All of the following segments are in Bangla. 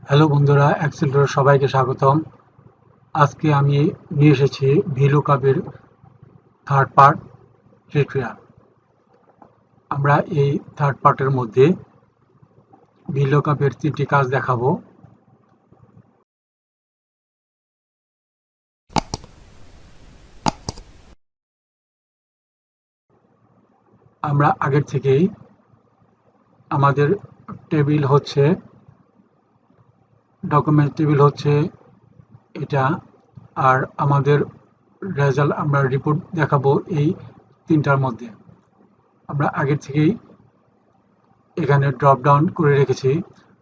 হ্যালো বন্ধুরা, অ্যাক্সেলেটর সবাইকে স্বাগতম। আজকে আমি নিয়ে এসেছি ভিলুকাপের থার্ড পার্ট টিউটোরিয়াল। আমরা এই থার্ড পার্টের মধ্যে ভিলুকাপের 3টি কাজ দেখাবো। আমরা আগের থেকেই আমাদের টেবিল হচ্ছে ডকুমেন্ট টেবিল হচ্ছে এটা, আর আমাদের রেজাল্ট আমরা রিপোর্ট দেখাবো এই 3টার মধ্যে। আমরা আগের থেকেই এখানে ড্রপ ডাউন করে রেখেছি,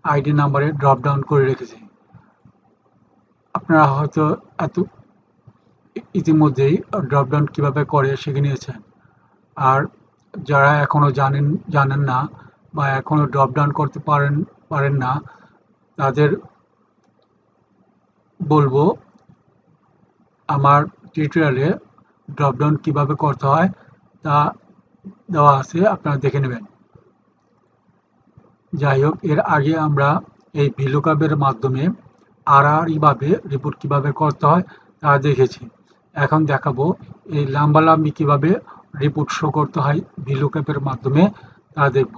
আইডি নাম্বারে ড্রপ ডাউন করে রেখেছি। আপনারা হয়তো এত ইতিমধ্যেই ড্রপ ডাউন কীভাবে করে শিখে নিয়েছেন। আর যারা এখনও জানেন না বা এখনও ড্রপ ডাউন করতে পারেন না, তাদের বলবো আমার টিউটোরিয়ালে ড্রপ ডাউন কীভাবে করতে হয় তা দেওয়া আছে, আপনারা দেখে নেবেন। যাই হোক, এর আগে আমরা এই ভিলুকাপের মাধ্যমে আড়াআড়িভাবে রিপোর্ট কীভাবে করতে হয় তা দেখেছি। এখন দেখাবো এই লাম্বালাম্বি কীভাবে রিপোর্ট শো করতে হয় ভিলুকাপের মাধ্যমে তা দেখব।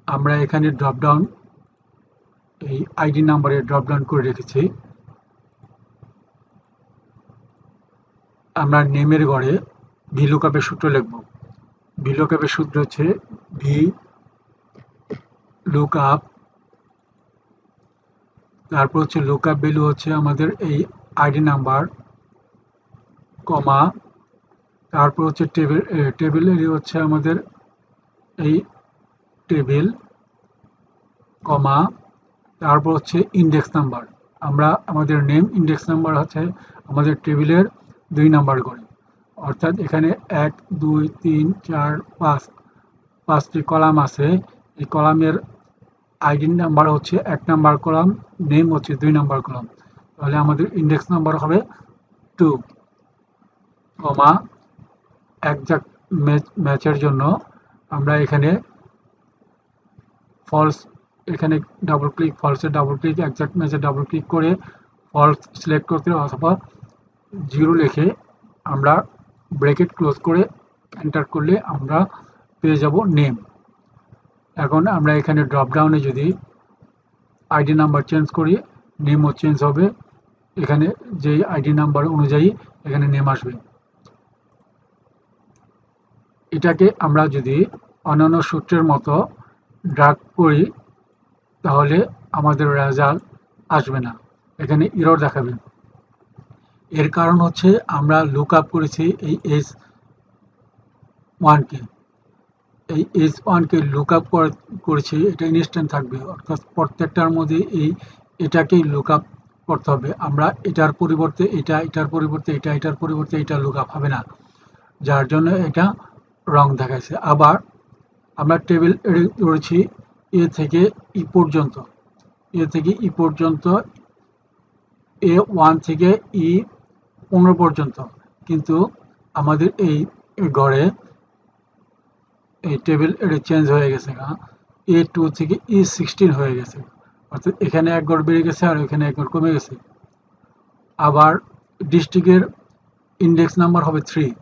আমরা এখানে ড্রপ ডাউন এই আইডি নাম্বারে ড্রপ ডাউন করে রেখেছি। আমরা নেমের ঘরে ভিলুকাপের সূত্র লিখব। ভিলুকাপের সূত্র হচ্ছে ভি লুকআপ, তারপর হচ্ছে লুকআপ ভ্যালু হচ্ছে আমাদের এই আইডি নাম্বার, কমা, তারপর হচ্ছে টেবিলেরই হচ্ছে আমাদের এই টেবিল, কমা, তারপর হচ্ছে ইন্ডেক্স নাম্বার। আমরা আমাদের নেম ইন্ডেক্স নাম্বার হচ্ছে আমাদের টেবিলের 2 নাম্বার করে, অর্থাৎ এখানে 1 2 3 4 5 5টি কলাম আছে। এই কলামের আইডি নাম্বার হচ্ছে 1 নাম্বার কলাম, নেম হচ্ছে 2 নাম্বার কলাম, তাহলে আমাদের ইন্ডেক্স নাম্বার হবে 2, কমা, একজ্যাক্ট ম্যাচের জন্য আমরা এখানে ফলস, এখানে ডাবল ক্লিক, ফলসে ডাবল ক্লিক, একজ্যাক্ট ম্যাচে ডাবল ক্লিক করে ফলস সিলেক্ট করতে অথবা 0 লিখে আমরা ব্র্যাকেট ক্লোজ করে এন্টার করলে আমরা পেয়ে যাব নেম। এখন আমরা এখানে ড্রপ ডাউনে যদি আইডি নাম্বার চেঞ্জ করি, নেমও চেঞ্জ হবে। এখানে যেই আইডি নাম্বার অনুযায়ী এখানে নেম আসবে। এটাকে আমরা যদি অন্যান্য সূত্রের মতো ড্রাগ করি তাহলে আমাদের রেজাল্ট আসবে না, এখানে এরর দেখাবে। এর কারণ হচ্ছে আমরা লুকআপ করেছি এই S1কে, এই S1কে লুকআপ করেছি, এটা ইনস্ট্যান্ট থাকবে, অর্থাৎ প্রত্যেকটার মধ্যে এটাকেই লুকআপ করতে হবে। আমরা এটার পরিবর্তে এটা, এটার পরিবর্তে এটা, এটার পরিবর্তে এটা লুকআপ হবে না, যার জন্য এটা রং দেখাইছে। আবার আমরা টেবিল ধরেছি এ থেকে ই পর্যন্ত, এ থেকে ই পর্যন্ত, A1 থেকে E15 পর্যন্ত, কিন্তু আমাদের এই ঘরে এই টেবিল এটা চেঞ্জ হয়ে গেছে, A2 থেকে E16 হয়ে গেছে, অর্থাৎ এখানে 1 ঘর বেড়ে গেছে আর এখানে 1 ঘর কমে গেছে। আবার ডিস্ট্রিক্টের ইন্ডেক্স নাম্বার হবে 3,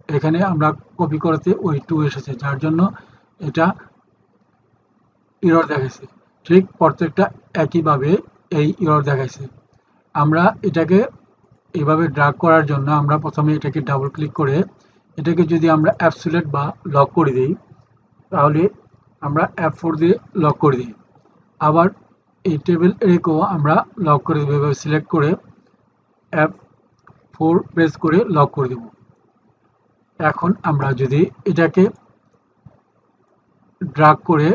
এখানে আমরা কপি করতে ওই 2 এসেছে, যার জন্য এটা এরর দেখাইছে। ঠিক প্রত্যেকটা একইভাবে এই এরর দেখাইছে। আমরা এটাকে এভাবে ড্রাগ করার জন্য আমরা প্রথমে এটাকে ডাবল ক্লিক করে এটাকে যদি আমরা অ্যাবসোলিউট বা লক করে দিই, তাহলে আমরা F4 দিয়ে লক করে দিই। আবার এই টেবিল একেও আমরা লক করে দেবো, এভাবে সিলেক্ট করে F4 প্রেস করে লক করে দেব। এখন আমরা যদি এটাকে ড্রাগ করে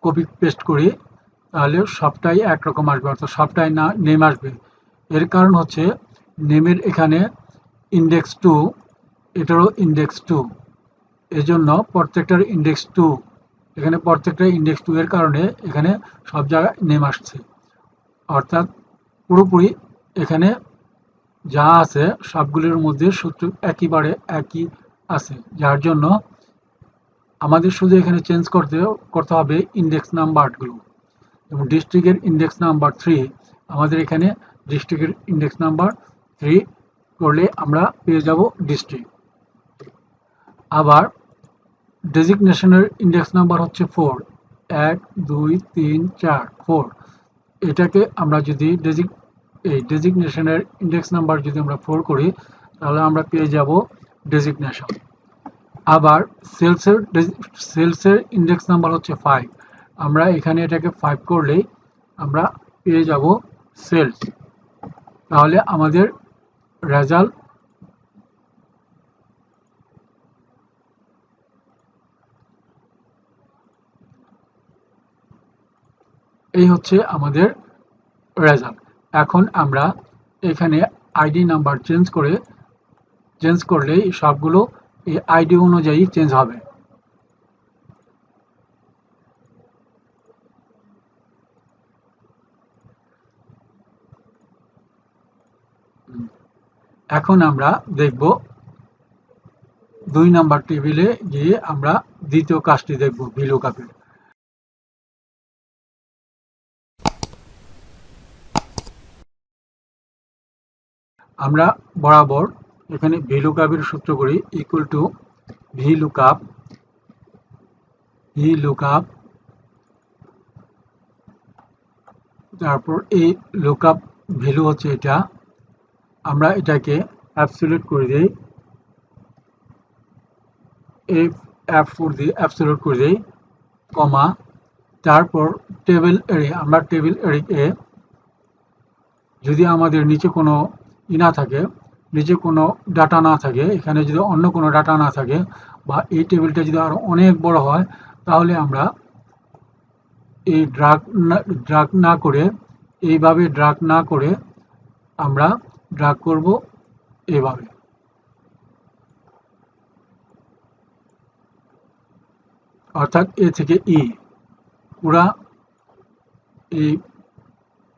কপি পেস্ট করি তাহলে সবটাই একরকম আসবে, অর্থাৎ সবটাই না নেম আসবে। এর কারণ হচ্ছে নেমের এখানে ইন্ডেক্স 2, এটারও ইন্ডেক্স 2, এজন্য প্রত্যেকটার ইন্ডেক্স 2, এখানে প্রত্যেকটা ইন্ডেক্স 2 এর কারণে এখানে সব জায়গায় নেম আসছে, অর্থাৎ পুরোপুরি এখানে যা আছে সবগুলির মধ্যে সূত্র একেবারে একই আছে, যার জন্য আমাদের শুধু এখানে চেঞ্জ করতে হবে ইন্ডেক্স নাম্বারগুলো। এবং ডিস্ট্রিক্টের ইন্ডেক্স নাম্বার 3 আমাদের এখানে ডিস্ট্রিক্টের ইন্ডেক্স নাম্বার 3 করলে আমরা পেয়ে যাব ডিস্ট্রিক্ট। আবার ডেজিগনেশনের ইন্ডেক্স নাম্বার হচ্ছে 4, 1 2 3 4 4। এটাকে আমরা যদি এই ডেজিগনেশনের ইন্ডেক্স নাম্বার যদি আমরা 4 করি তাহলে আমরা পেয়ে যাব ডেজিগনেশন। আবার সেলসের ইন্ডেক্স নাম্বার হচ্ছে 5, আমরা এখানে এটাকে 5 করলেই আমরা পেয়ে যাব সেলস। তাহলে আমাদের রেজাল্ট এই হচ্ছে আমাদের রেজাল্ট। এখন আমরা এখানে আইডি নাম্বার চেঞ্জ করলেই সবগুলো এই আইডি অনুযায়ী চেঞ্জ হবে। এখন আমরা দেখব 2 নাম্বার টেবিলে গিয়ে আমরা দ্বিতীয় কাজটি দেখব ভিলুকআপের। আমরা বরাবর এখানে ভিলুকআপের সূত্র করি ইকুয়াল টু ভিলুকআপ তারপর এই লুকআপ ভ্যালু হচ্ছে এটা, আমরা এটাকে অ্যাবসলিউট করে দিই, অ্যাবসলিউট করে দিই, কমা, তারপর টেবিল এরে আমরা টেবিল এরে যদি আমাদের নিচে কোনো না থাকে, নিচে কোনো ডাটা না থাকে, এখানে যদি অন্য কোনো ডাটা না থাকে বা এই টেবিলটা যদি আরো অনেক বড় হয় তাহলে আমরা এই ড্রাগ না করে এইভাবে ড্রাগ না করে আমরা ড্রাগ করব এভাবে, অর্থাৎ এ থেকে ই পুরা এই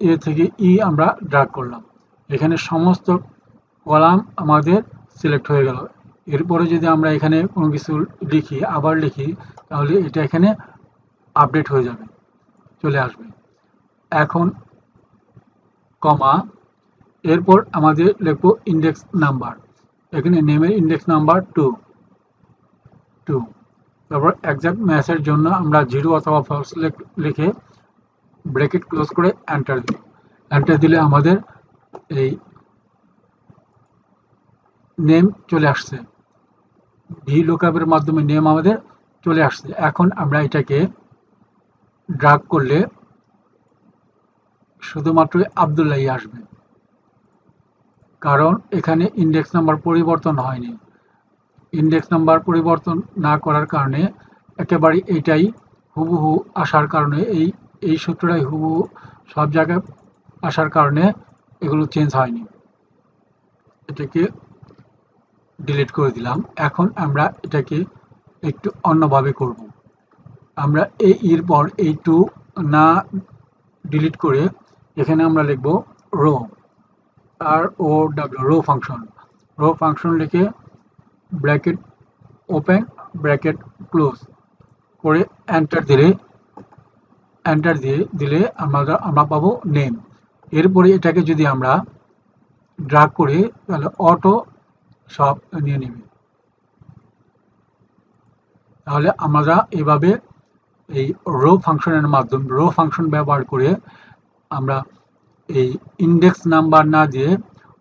এ থেকে ই আমরা ড্রাগ করলাম। এখানে সমস্ত কলাম আমাদের সিলেক্ট হয়ে গেল। এরপরে যদি আমরা এখানে কোনো কিছু লিখি, আবার লিখি, তাহলে এটা এখানে আপডেট হয়ে যাবে, চলে আসবে। এখন কমা, এরপর আমাদের লিখব ইন্ডেক্স নাম্বার, এখানে নেমের ইন্ডেক্স নাম্বার 2, তারপর এক্সাক্ট ম্যাচের জন্য আমরা 0 অথবা ফলস লিখে ব্র্যাকেট ক্লোজ করে এন্টার দিই। এন্টার দিলে আমাদের এই নেম চলে আসছে, ভিলুকআপের মাধ্যমে নেম আমাদের চলে আসছে। এখন আমরা এটাকে ড্রাগ করলে শুধুমাত্র আব্দুল্লাহই আসবে, কারণ এখানে ইন্ডেক্স নাম্বার পরিবর্তন হয়নি। ইন্ডেক্স নাম্বার পরিবর্তন না করার কারণে একেবারে এটাই হুবহু আসার কারণে এই সূত্রটাই হুবহু সব জায়গায় আসার কারণে এগুলো চেঞ্জ হয়নি। এটাকে ডিলিট করে দিলাম। এখন আমরা এটাকে একটু অন্যভাবে করব। আমরা এর পর এই 2 না ডিলিট করে এখানে আমরা লিখব রো, ROW, রো ফাংশন লিখে ব্র্যাকেট ওপেন ব্র্যাকেট ক্লোজ করে এন্টার দিলে আমরা পাবো নেম। এরপরে এটাকে যদি আমরা ড্রাগ করি তাহলে অটো সব নিয়ে নেবে। তাহলে আমরা এভাবে এই রো ফাংশনের মাধ্যমে, রো ফাংশন ব্যবহার করে আমরা এই ইন্ডেক্স নাম্বার না দিয়ে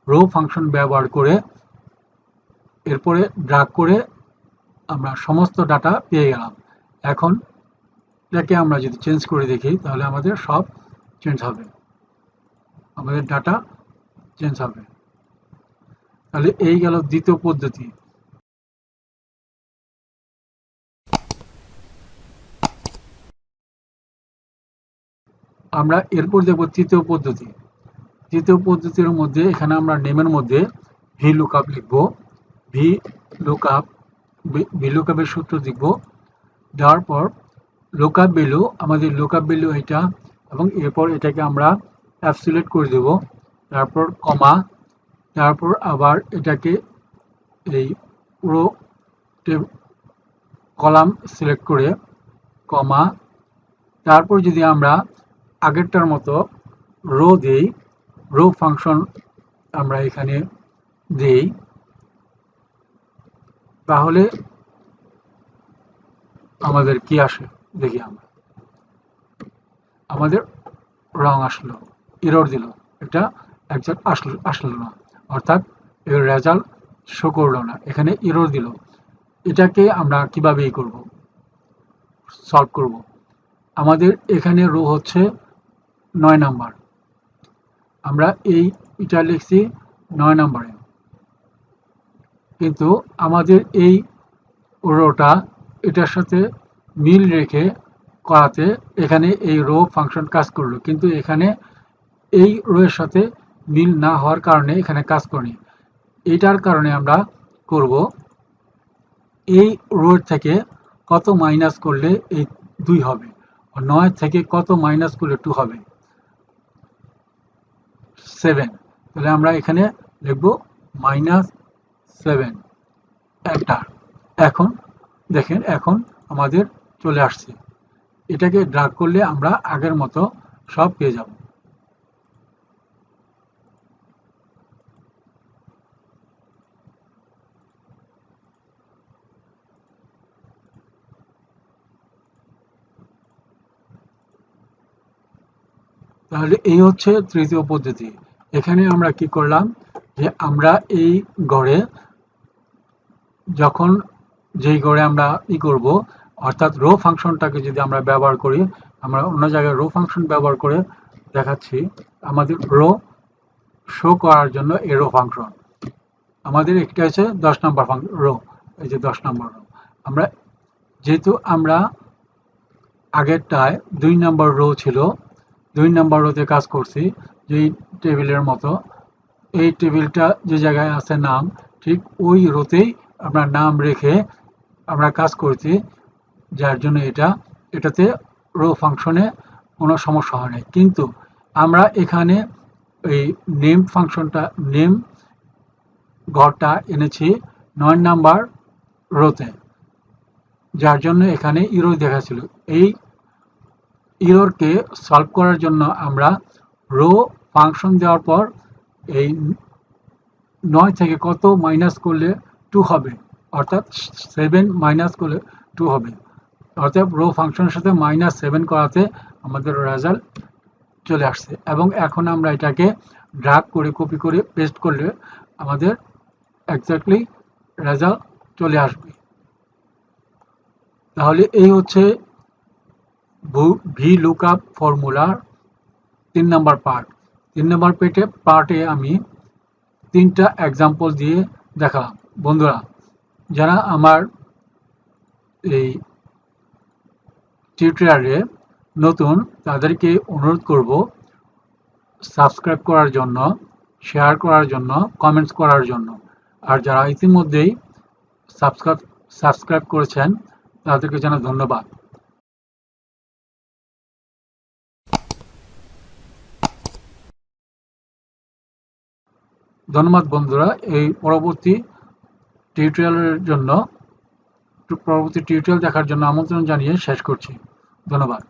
রো ফাংশন ব্যবহার করে এরপরে ড্রাগ করে আমরা সমস্ত ডাটা পেয়ে গেলাম। এখন এটাকে আমরা যদি চেঞ্জ করে দেখি তাহলে আমাদের সব চেঞ্জ হবে, আমাদের ডাটা চেঞ্জ হবে। তাহলে এই গেল দ্বিতীয় পদ্ধতি। আমরা এরপর দেখব তৃতীয় পদ্ধতি। তৃতীয় পদ্ধতির মধ্যে এখানে আমরা নেমের মধ্যে ভিলুকআপ লিখব, ভিলুকআপের সূত্র লিখব, দেওয়ার পর লুকআপ ভ্যালু, আমাদের লুকআপ ভ্যালু এটা, এবং এরপর এটাকে আমরা অ্যাবসলিউট করে দেব, তারপর কমা, তারপর আবার এটাকে এই পুরো কলাম সিলেক্ট করে কমা, তারপর যদি আমরা আগেরটার মতো রো দেই, রো ফাংশন আমরা এখানে দেই, তাহলে আমাদের কি আসে দেখি আমরা। আমাদের রং আসলো, এরর দিল, এটা একজাক্ট আসলো না, অর্থাৎ এর রেজাল্ট শো করলো না, এখানে এরর দিল। এটাকে আমরা কিভাবে করব, সলভ করব। আমাদের এখানে রো হচ্ছে 9 নাম্বার, আমরা এটা লিখছি 9 নাম্বারে, কিন্তু আমাদের এই রোটা এটার সাথে মিল রেখে করাতে এখানে এই রো ফাংশন কাজ করলো, কিন্তু এখানে এই রো এর সাথে মিল না হওয়ার কারণে এখানে কাজ করেনি। এটার কারণে আমরা করব এই রো থেকে কত মাইনাস করলে এই 2 হবে, 9 থেকে কত মাইনাস করলে 2 হবে, 7। তাহলে আমরা এখানে লিখব -7 এন্টার। এখন দেখেন, এখন আমাদের চলে আসছে। এটাকে ড্র্যাগ করলে আমরা আগের মতো সব পেয়ে যাব। তাহলে এই হচ্ছে তৃতীয় পদ্ধতি। এখানে আমরা কি করলাম, যে আমরা এই গড়ে যখন যেই গড়ে আমরা করব, অর্থাৎ রো ফাংশনটাকে যদি আমরা ব্যবহার করি, আমরা অন্য জায়গায় রো ফাংশন ব্যবহার করে দেখাচ্ছি। আমাদের রো শো করার জন্য এই রো ফাংশন, আমাদের একটা হচ্ছে 10 নম্বর রো, এই যে 10 নম্বর রো। আমরা যেহেতু আমরা আগেরটায় 2 নম্বর রো ছিল, 2 নম্বর রোতে কাজ করছি, যেই টেবিলের মতো, এই টেবিলটা যে জায়গায় আছে নাম, ঠিক ওই রোতেই আমরা নাম রেখে আমরা কাজ করছি, যার জন্য এটাতে রো ফাংশনে কোনো সমস্যা হয় না। কিন্তু আমরা এখানে এই নেম ফাংশনটা, নেম ঘরটা এনেছি 9 নাম্বার রোতে, যার জন্য এখানে ইরর দেখাচ্ছিল। এই ইররকে সলভ করার জন্য আমরা রো ফাংশন দেওয়ার পর এই 9 থেকে কত মাইনাস করলে 2 হবে, অর্থাৎ 7 মাইনাস করলে 2 হবে, অর্থাৎ রো ফাংশনের সাথে -7 করাতে আমাদের রেজাল্ট চলে আসছে। এবং এখন আমরা এটাকে ড্র্যাগ করে কপি করে পেস্ট করলে আমাদের এক্স্যাক্টলি রেজাল্ট চলে আসবে। তাহলে এই হচ্ছে VLOOKUP ফর্মুলার 3 নাম্বার পার্ট। 3 নাম্বার পার্টে আমি 3টা এক্সাম্পল দিয়ে দেখালাম। বন্ধুরা, যারা আমার এই টিউটোরিয়ালে নতুন, তাদেরকে অনুরোধ করব সাবস্ক্রাইব করার জন্য, শেয়ার করার জন্য, কমেন্টস করার জন্য। আর যারা ইতিমধ্যেই সাবস্ক্রাইব করেছেন, তাদেরকে জানাই ধন্যবাদ। ধন্যবাদ বন্ধুরা। এই পরবর্তী টিউটোরিয়াল দেখার জন্য আমন্ত্রণ জানিয়ে শেষ করছি। ধন্যবাদ।